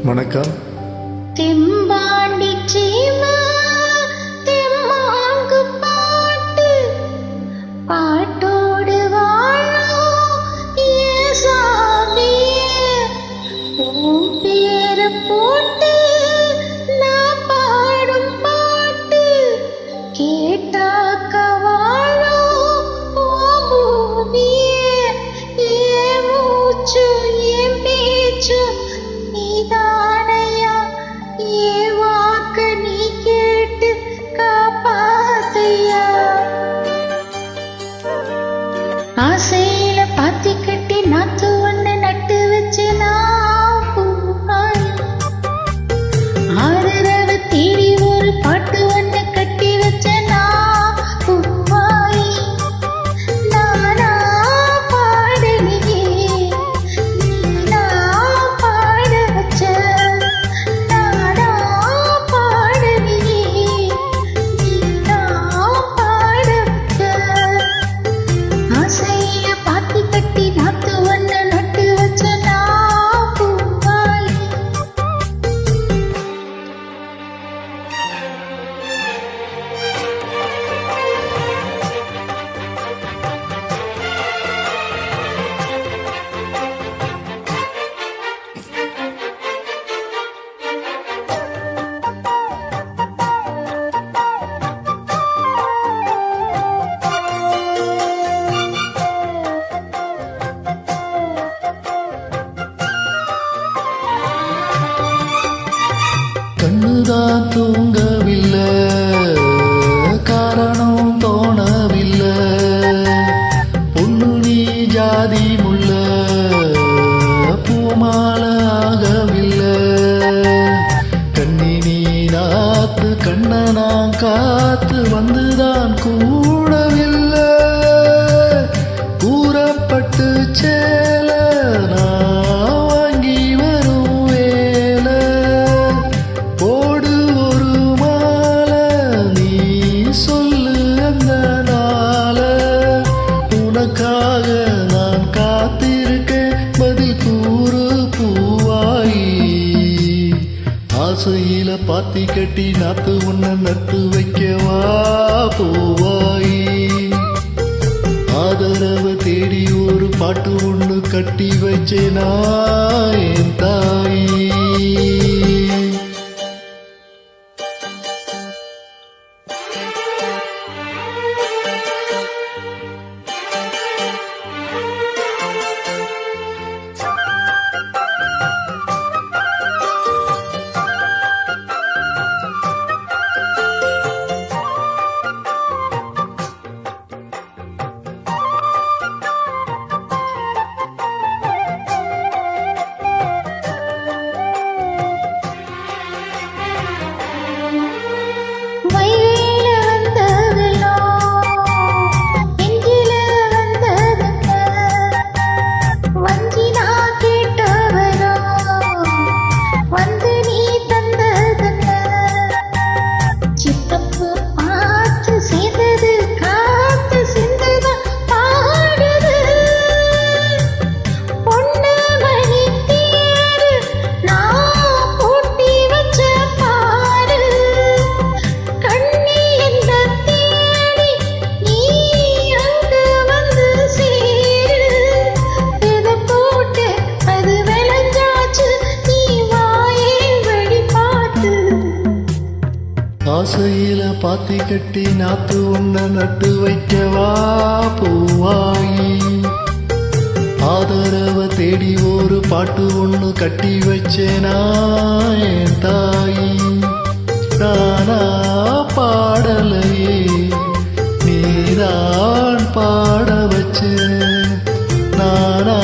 வணக்கம். தெம்பாண்டி சீமா தெம்மாங்கு பாட்டு பாட்டோடு வாழும் ஏசாமி உன் பேர போட்டு நான் பாடும் பாட்டு கேட்டாக்க வாழும் பூமியே ஏன் மூச்சு ஏன் பேச்சு நீதானையா ஏ வாக்க நீ கேட்டு காப்பாத்தையா ஆசையில பாத்தி கட்டி நாத்து ஒண்ணு நட்டு வச்சு நான் பூவாய் ஆதரவ தேடி ஒரு பாட்டு ஒண்ணு கட்டி வச்ச நான் பூவாய் நானா பாடலையே நீனா பாட வச்ச நானா பாடலையே நீனா பாட வச்ச ஆசையில பாத்தி கட்டி நாத்து ஒண்ணு நட்டு வச்ச நான் பூவாய் கண்ணுதான் தூங்கவில்லை, காரணம் தோணவில்லை. பொண்ணு நீ ஜாதி முல்ல, பூமால ஆகவில்லை. கண்ணி நீ நாத்து கண்ணனா காத்து வந்துதான் கூடவில்லை. கூறப்பட்டு சேல நான் வாங்கி வரும் வேலை. போடு ஒரு மாலை நீ சொல்லு அந்த நாள. உனக்காக நான் காத்திருக்கேன், பதில் கூறு பூவாயி. ஆசையில பாத்தி கட்டி நாத்து ஒன்ன நட்டு வைக்கவா பூவாயி. ஆதரவு தேடி ஒரு பாட்டு ஒண்ணு கட்டி வச்சேனா என் தாயி. வயலில வந்ததெல்லாம் நெஞ்சில வந்ததென்ன வஞ்சி நான் கேட்டவரோ வந்து நீ தந்ததென்ன சித்தப்பு பார்த்து சேர்ந்தது காத்து சிந்தது பாடுது பொண்ணு மணி தேரு நான் பூட்டி வச்ச பாரு கண்ணி என்ன தேடி நீ அங்க வந்து சேரு இத போட்டு அது விளைஞ்சாச்சு நீ வாயே வழி பார்த்து ஆசையில பாத்தி கட்டி நாத்து ஒன்ன நட்டு வைக்கவா பூவாயி. ஆதரவ தேடி ஒரு பாட்டு ஒண்ணு கட்டி வச்சேனா என் தாயி. நானா பாடலையே நீதான் பாட வச்ச. நானா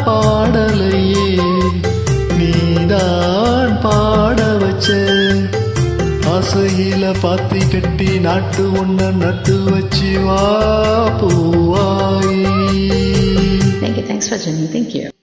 பாடலையே நீதான் பாட வச்ச. ஆசையில பாத்தி கட்டி நாட்டு ஒன்ன நட்டு வச்சு வா Poovayi. Thank you. Thanks for joining. Thank you.